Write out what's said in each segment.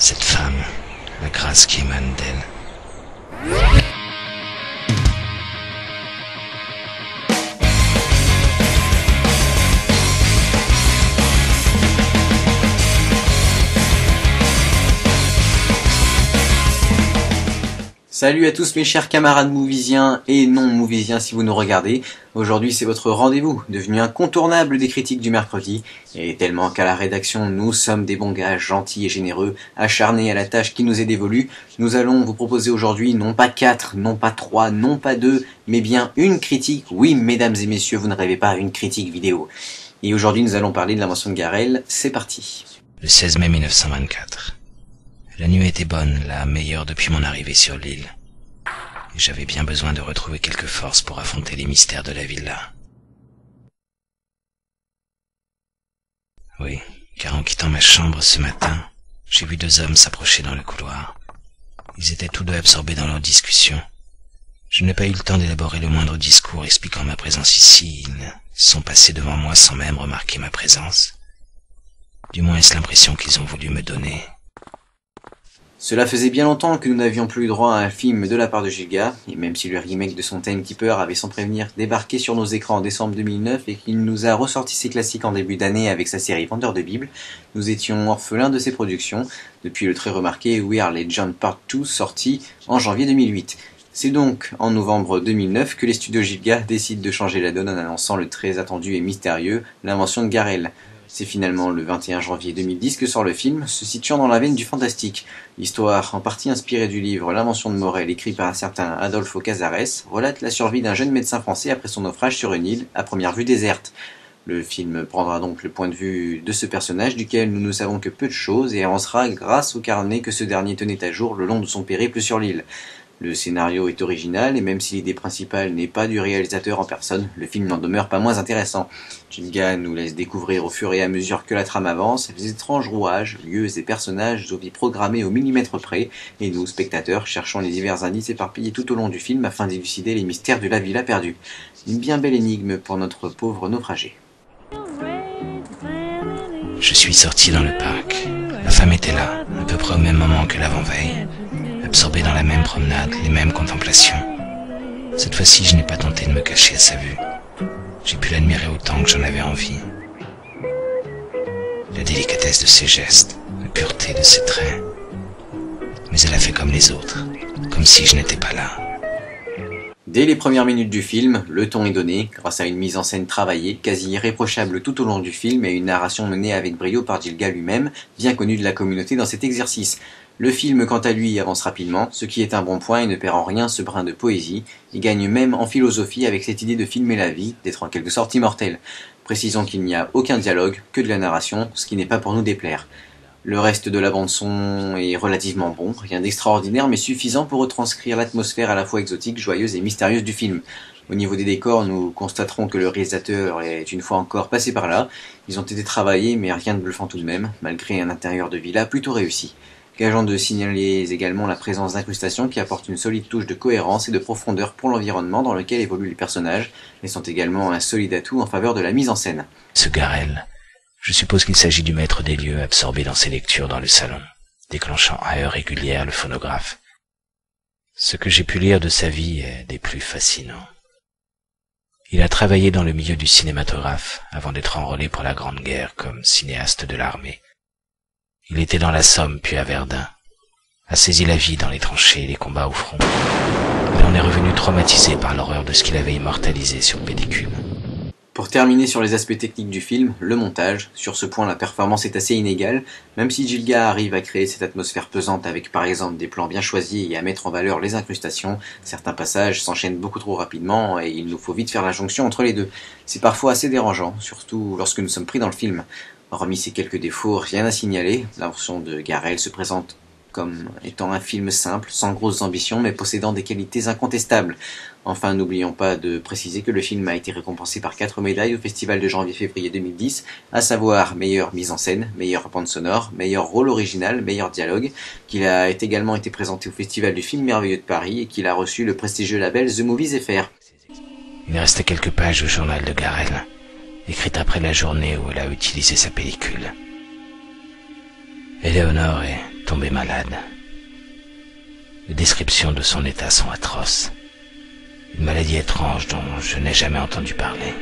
Cette femme, la grâce qui émane d'elle. Salut à tous mes chers camarades moviesiens et non moviesiens si vous nous regardez. Aujourd'hui c'est votre rendez-vous, devenu incontournable des critiques du mercredi. Et tellement qu'à la rédaction nous sommes des bons gars gentils et généreux, acharnés à la tâche qui nous est dévolue, nous allons vous proposer aujourd'hui non pas 4, non pas 3, non pas 2, mais bien une critique. Oui mesdames et messieurs, vous ne rêvez pas, une critique vidéo. Et aujourd'hui nous allons parler de l'invention de Garel, c'est parti. Le 16 mai 1924. La nuit était bonne, la meilleure depuis mon arrivée sur l'île. Et j'avais bien besoin de retrouver quelques forces pour affronter les mystères de la villa. Oui, car en quittant ma chambre ce matin, j'ai vu deux hommes s'approcher dans le couloir. Ils étaient tous deux absorbés dans leur discussion. Je n'ai pas eu le temps d'élaborer le moindre discours expliquant ma présence ici. Ils sont passés devant moi sans même remarquer ma présence. Du moins est-ce l'impression qu'ils ont voulu me donner. Cela faisait bien longtemps que nous n'avions plus eu droit à un film de la part de Gilga, et même si le remake de son Timekeeper avait sans prévenir débarqué sur nos écrans en décembre 2009 et qu'il nous a ressorti ses classiques en début d'année avec sa série Vendeur de Bible, nous étions orphelins de ses productions, depuis le très remarqué We Are Legend Part 2 sorti en janvier 2008. C'est donc en novembre 2009 que les studios Gilga décident de changer la donne en annonçant le très attendu et mystérieux l'invention de Garel. C'est finalement le 21 janvier 2010 que sort le film, se situant dans la veine du fantastique. L'histoire, en partie inspirée du livre L'invention de Morel, écrit par un certain Adolfo Casares, relate la survie d'un jeune médecin français après son naufrage sur une île, à première vue déserte. Le film prendra donc le point de vue de ce personnage, duquel nous ne savons que peu de choses, et avancera grâce au carnet que ce dernier tenait à jour le long de son périple sur l'île. Le scénario est original, et même si l'idée principale n'est pas du réalisateur en personne, le film n'en demeure pas moins intéressant. Gilga nous laisse découvrir au fur et à mesure que la trame avance les étranges rouages, lieux et personnages aux vies programmés au millimètre près, et nous, spectateurs, cherchons les divers indices éparpillés tout au long du film afin d'élucider les mystères de la villa perdue. Une bien belle énigme pour notre pauvre naufragé. Je suis sorti dans le parc. La femme était là, à peu près au même moment que l'avant-veille, absorbée dans la même promenade, les mêmes contemplations. Cette fois-ci, je n'ai pas tenté de me cacher à sa vue. J'ai pu l'admirer autant que j'en avais envie. La délicatesse de ses gestes, la pureté de ses traits. Mais elle a fait comme les autres, comme si je n'étais pas là. Dès les premières minutes du film, le ton est donné, grâce à une mise en scène travaillée, quasi irréprochable tout au long du film et une narration menée avec brio par Gilga lui-même, bien connu de la communauté dans cet exercice. Le film, quant à lui, avance rapidement, ce qui est un bon point et ne perd en rien ce brin de poésie. Il gagne même en philosophie avec cette idée de filmer la vie, d'être en quelque sorte immortel. Précisons qu'il n'y a aucun dialogue, que de la narration, ce qui n'est pas pour nous déplaire. Le reste de la bande-son est relativement bon, rien d'extraordinaire mais suffisant pour retranscrire l'atmosphère à la fois exotique, joyeuse et mystérieuse du film. Au niveau des décors, nous constaterons que le réalisateur est une fois encore passé par là. Ils ont été travaillés mais rien de bluffant tout de même, malgré un intérieur de villa plutôt réussi. Gageant de signaler également la présence d'incrustations qui apportent une solide touche de cohérence et de profondeur pour l'environnement dans lequel évoluent les personnages, et sont également un solide atout en faveur de la mise en scène. Ce Garel, je suppose qu'il s'agit du maître des lieux absorbé dans ses lectures dans le salon, déclenchant à heure régulière le phonographe. Ce que j'ai pu lire de sa vie est des plus fascinants. Il a travaillé dans le milieu du cinématographe avant d'être enrôlé pour la Grande Guerre comme cinéaste de l'armée. Il était dans la Somme puis à Verdun, a saisi la vie dans les tranchées et les combats au front. Il en est revenu traumatisé par l'horreur de ce qu'il avait immortalisé sur pellicule. Pour terminer sur les aspects techniques du film, le montage. Sur ce point, la performance est assez inégale, même si Gilga arrive à créer cette atmosphère pesante avec par exemple des plans bien choisis et à mettre en valeur les incrustations, certains passages s'enchaînent beaucoup trop rapidement et il nous faut vite faire la jonction entre les deux. C'est parfois assez dérangeant, surtout lorsque nous sommes pris dans le film. Hormis ces quelques défauts, rien à signaler. L'invention de Garel se présente comme étant un film simple, sans grosses ambitions, mais possédant des qualités incontestables. Enfin, n'oublions pas de préciser que le film a été récompensé par 4 médailles au festival de janvier-février 2010, à savoir meilleure mise en scène, meilleure bande sonore, meilleur rôle original, meilleur dialogue, qu'il a également été présenté au festival du film merveilleux de Paris et qu'il a reçu le prestigieux label The Movies FR. Il restait quelques pages au journal de Garel, écrites après la journée où elle a utilisé sa pellicule. Éléonore est tombé malade. Les descriptions de son état sont atroces. Une maladie étrange dont je n'ai jamais entendu parler.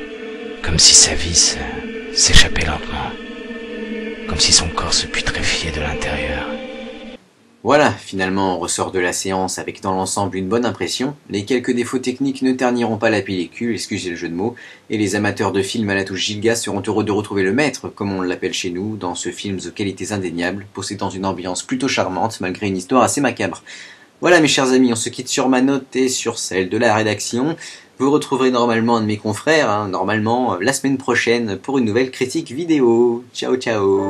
Comme si sa vie s'échappait lentement. Comme si son corps se putréfiait de l'intérieur. Voilà, finalement on ressort de la séance avec dans l'ensemble une bonne impression. Les quelques défauts techniques ne terniront pas la pellicule, excusez le jeu de mots, et les amateurs de films à la touche Gilga seront heureux de retrouver le maître, comme on l'appelle chez nous, dans ce film aux qualités indéniables, possédant une ambiance plutôt charmante malgré une histoire assez macabre. Voilà mes chers amis, on se quitte sur ma note et sur celle de la rédaction. Vous retrouverez normalement un de mes confrères, normalement la semaine prochaine pour une nouvelle critique vidéo. Ciao ciao.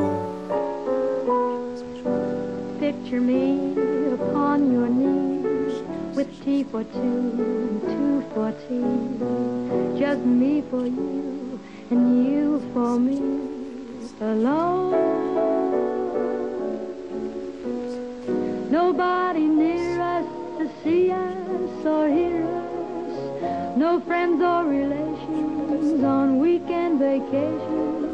Picture me upon your knees with tea for two and two for tea. Just me for you and you for me alone. Nobody near us to see us or hear us. No friends or relations on weekend vacations.